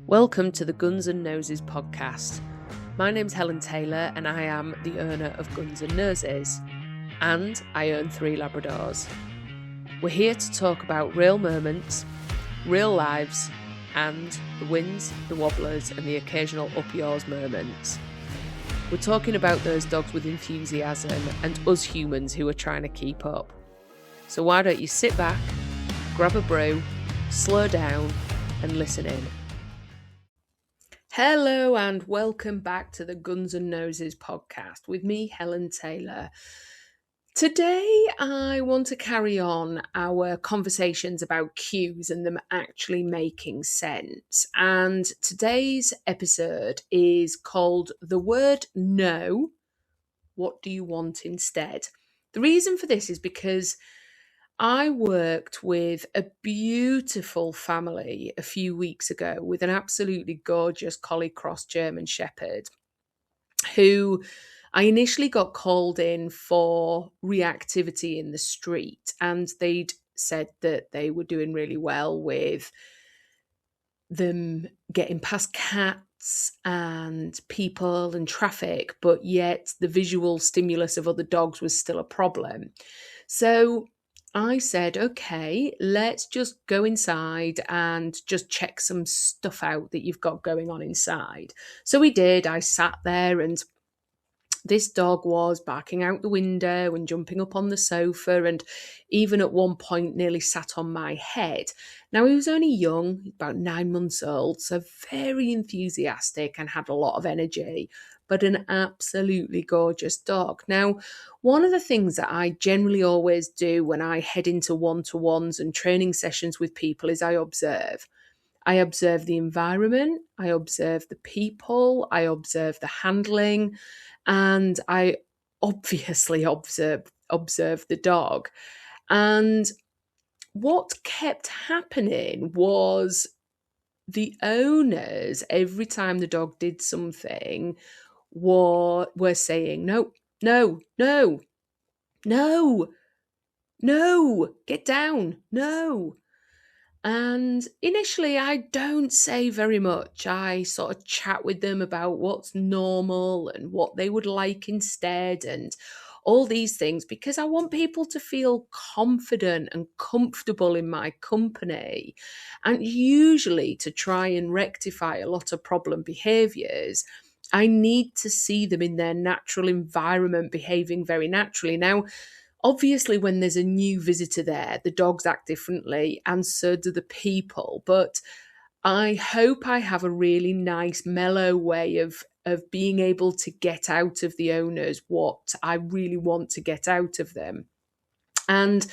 Welcome to the Guns and Noses podcast. My name's Helen Taylor and I am the owner of Guns and Noses, and I own 3 Labradors. We're here to talk about real moments, real lives, and the wins, the wobblers, and the occasional up yours moments. We're talking about those dogs with enthusiasm and us humans who are trying to keep up. So why don't you sit back, grab a brew, slow down, and listen in. Hello and welcome back to the Guns and Noses podcast with me, Helen Taylor. Today I want to carry on our conversations about cues and them actually making sense. And today's episode is called The Word No. What do you want instead? The reason for this is because I worked with a beautiful family a few weeks ago with an absolutely gorgeous Collie Cross German Shepherd who I initially got called in for reactivity in the street, and they'd said that they were doing really well with them getting past cats and people and traffic, but yet the visual stimulus of other dogs was still a problem. So I said, okay, let's just go inside and just check some stuff out that you've got going on inside. So we did. I sat there and this dog was barking out the window and jumping up on the sofa, and even at one point nearly sat on my head. Now, he was only young, about 9 months old, so very enthusiastic and had a lot of energy, but an absolutely gorgeous dog. Now, one of the things that I generally always do when I head into one-to-ones and training sessions with people is I observe. I observe the environment, I observe the people, I observe the handling, and I obviously observe the dog. And what kept happening was the owners, every time the dog did something, were saying, no, no, no, no, no, get down, no. And initially, I don't say very much. I sort of chat with them about what's normal and what they would like instead and all these things, because I want people to feel confident and comfortable in my company. And usually, to try and rectify a lot of problem behaviours, I need to see them in their natural environment behaving very naturally. Now, obviously, when there's a new visitor there, the dogs act differently and so do the people. But I hope I have a really nice, mellow way of being able to get out of the owners what I really want to get out of them. And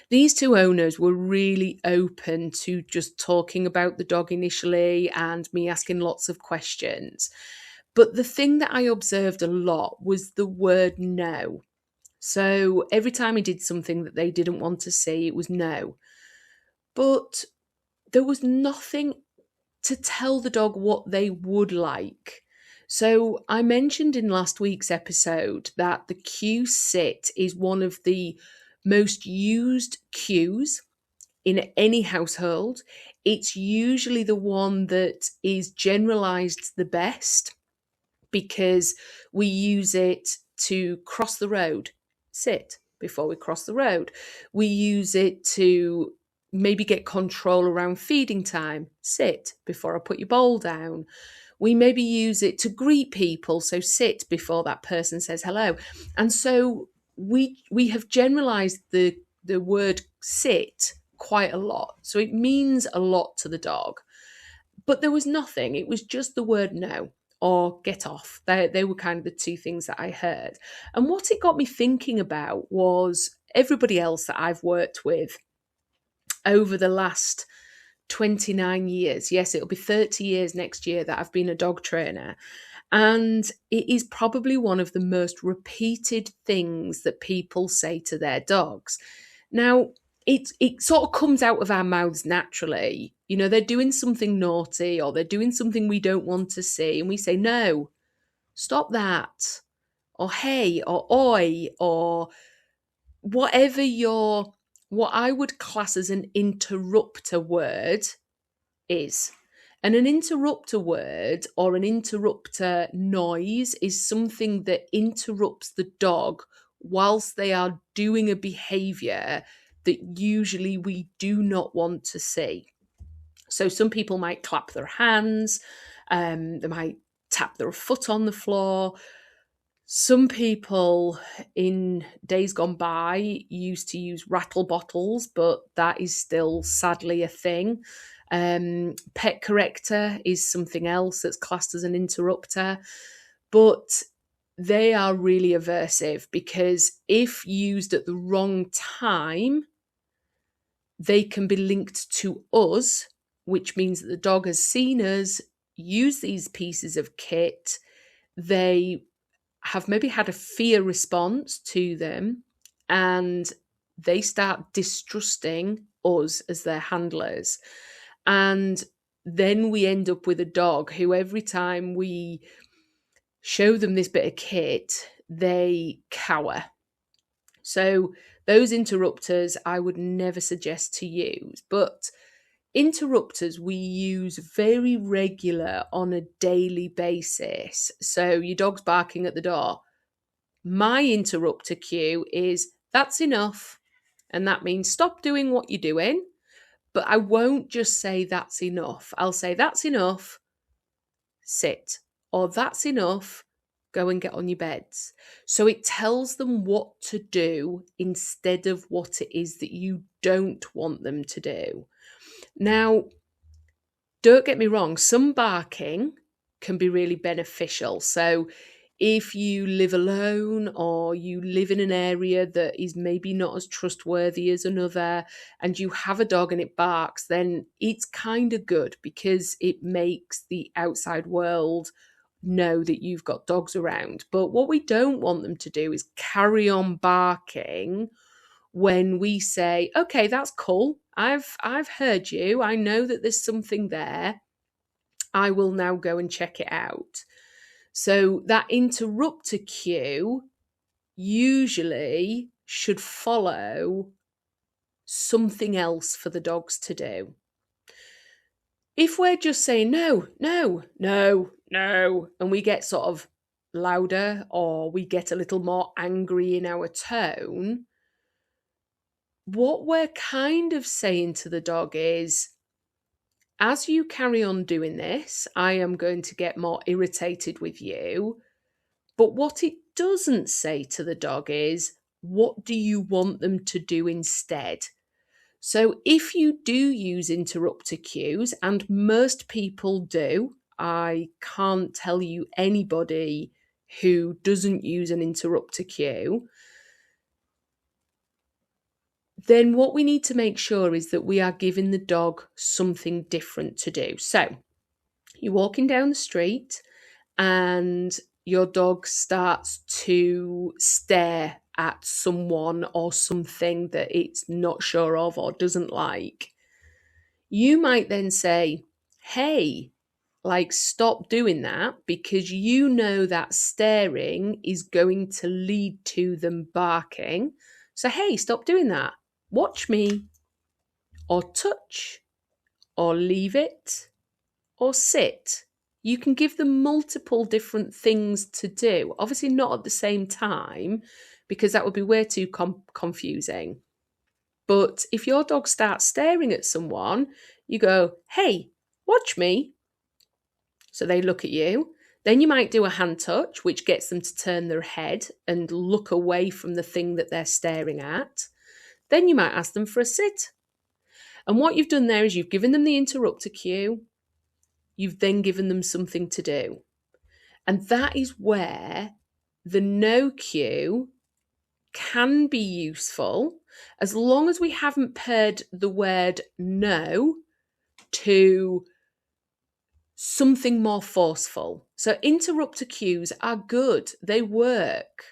these 2 owners were really open to just talking about the dog initially and me asking lots of questions. But the thing that I observed a lot was the word no. So every time he did something that they didn't want to see, it was no. But there was nothing to tell the dog what they would like. So I mentioned in last week's episode that the cue sit is one of the most used cues in any household. It's usually the one that is generalized the best because we use it to cross the road. Sit before we cross the road. We use it to maybe get control around feeding time. Sit before I put your bowl down. We maybe use it to greet people. So sit before that person says hello. And so we have generalized the word sit quite a lot. So it means a lot to the dog. But there was nothing. It was just the word no or get off. They were kind of the 2 things that I heard. And what it got me thinking about was everybody else that I've worked with over the last 29 years. Yes, it'll be 30 years next year that I've been a dog trainer. And it is probably one of the most repeated things that people say to their dogs. Now, it sort of comes out of our mouths naturally. You know, they're doing something naughty or they're doing something we don't want to see. And we say, no, stop that. Or hey, or oi, or whatever what I would class as an interrupter word is. And an interrupter word or an interrupter noise is something that interrupts the dog whilst they are doing a behaviour that usually we do not want to see. So some people might clap their hands, they might tap their foot on the floor. Some people in days gone by used to use rattle bottles, but that is still sadly a thing. Pet corrector is something else that's classed as an interrupter, but they are really aversive because if used at the wrong time, they can be linked to us, which means that the dog has seen us use these pieces of kit. They have maybe had a fear response to them and they start distrusting us as their handlers. And then we end up with a dog who, every time we show them this bit of kit, they cower. So those interrupters I would never suggest to use, but interrupters we use very regular on a daily basis. So your dog's barking at the door. My interrupter cue is that's enough. And that means stop doing what you're doing. But I won't just say that's enough. I'll say that's enough, sit. Or that's enough, go and get on your beds. So it tells them what to do instead of what it is that you don't want them to do. Now, don't get me wrong, some barking can be really beneficial. So if you live alone or you live in an area that is maybe not as trustworthy as another and you have a dog and it barks, then it's kind of good because it makes the outside world know that you've got dogs around. But what we don't want them to do is carry on barking when we say, okay, that's cool. I've heard you. I know that there's something there. I will now go and check it out. So that interrupter cue usually should follow something else for the dogs to do. If we're just saying no, no, no, no, and we get sort of louder or we get a little more angry in our tone, what we're kind of saying to the dog is, as you carry on doing this, I am going to get more irritated with you. But what it doesn't say to the dog is, what do you want them to do instead? So if you do use interrupter cues, and most people do, I can't tell you anybody who doesn't use an interrupter cue, then what we need to make sure is that we are giving the dog something different to do. So you're walking down the street and your dog starts to stare at someone or something that it's not sure of or doesn't like. You might then say, hey, like, stop doing that, because you know that staring is going to lead to them barking. So, hey, stop doing that. Watch me, or touch, or leave it, or sit. You can give them multiple different things to do. Obviously not at the same time, because that would be way too confusing. But if your dog starts staring at someone, you go, hey, watch me. So they look at you. Then you might do a hand touch, which gets them to turn their head and look away from the thing that they're staring at. Then you might ask them for a sit. And what you've done there is you've given them the interrupter cue. You've then given them something to do. And that is where the no cue can be useful, as long as we haven't paired the word no to something more forceful. So interrupter cues are good. They work.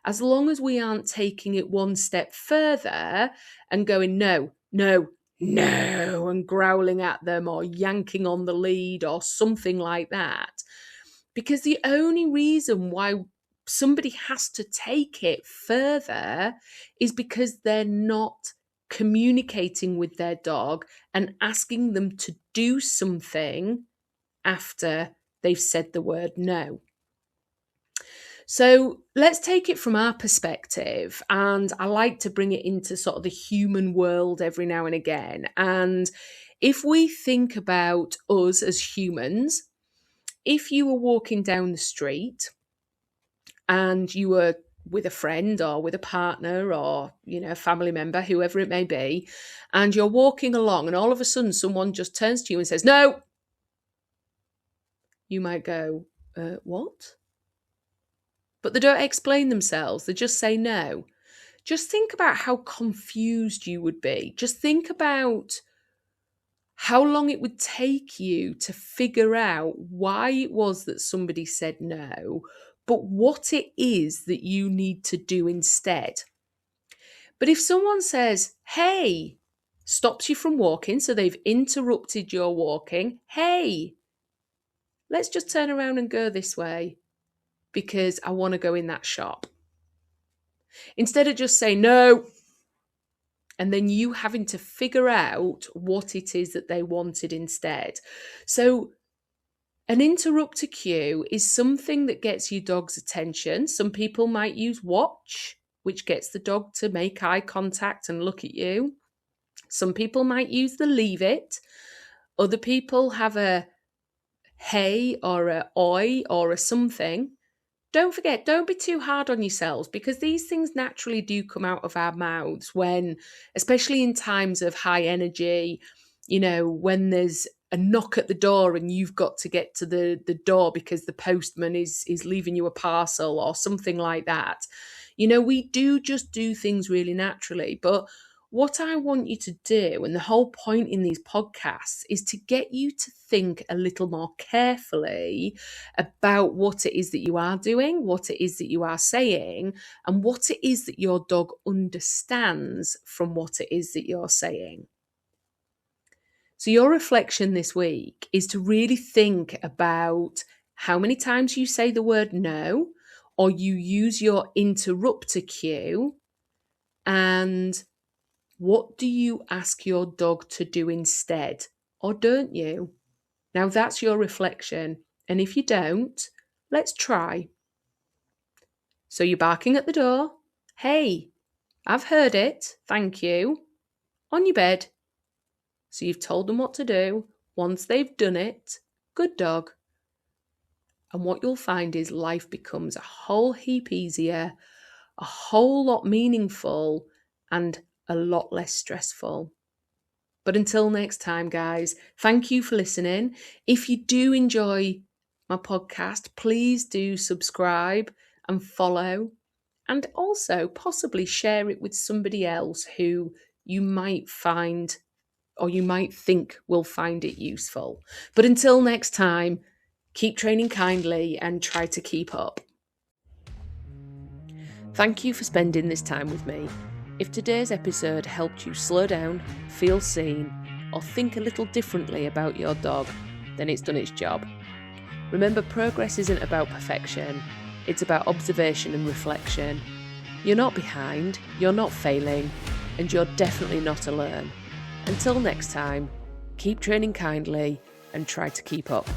As long as we aren't taking it one step further and going, no, no, no, and growling at them or yanking on the lead or something like that. Because the only reason why somebody has to take it further is because they're not communicating with their dog and asking them to do something after they've said the word no. So let's take it from our perspective, and I like to bring it into sort of the human world every now and again. And if we think about us as humans, if you were walking down the street and you were with a friend or with a partner or, a family member, whoever it may be, and you're walking along and all of a sudden someone just turns to you and says, "No," you might go, what? But they don't explain themselves. They just say no. Just think about how confused you would be. Just think about how long it would take you to figure out why it was that somebody said no, but what it is that you need to do instead. But if someone says, "Hey," stops you from walking, so they've interrupted your walking, "Hey, let's just turn around and go this way because I want to go in that shop." Instead of just saying no, and then you having to figure out what it is that they wanted instead. So an interrupter cue is something that gets your dog's attention. Some people might use watch, which gets the dog to make eye contact and look at you. Some people might use the leave it. Other people have a hey or a oi or a something. Don't forget, don't be too hard on yourselves, because these things naturally do come out of our mouths when, especially in times of high energy, when there's a knock at the door and you've got to get to the door because the postman is leaving you a parcel or something like that. We do just do things really naturally. But what I want you to do, and the whole point in these podcasts, is to get you to think a little more carefully about what it is that you are doing, what it is that you are saying, and what it is that your dog understands from what it is that you're saying. So your reflection this week is to really think about how many times you say the word no, or you use your interrupter cue, and what do you ask your dog to do instead, or don't you? Now that's your reflection. And if you don't, let's try. So you're barking at the door. "Hey, I've heard it. Thank you." On your bed. So you've told them what to do. Once they've done it, good dog. And what you'll find is life becomes a whole heap easier, a whole lot meaningful, and a lot less stressful. But until next time, guys, thank you for listening. If you do enjoy my podcast, please do subscribe and follow, and also possibly share it with somebody else who you might find, or you might think will find it useful. But until next time, keep training kindly and try to keep up. Thank you for spending this time with me. If today's episode helped you slow down, feel seen, or think a little differently about your dog, then it's done its job. Remember, progress isn't about perfection, it's about observation and reflection. You're not behind, you're not failing, and you're definitely not alone. Until next time, keep training kindly and try to keep up.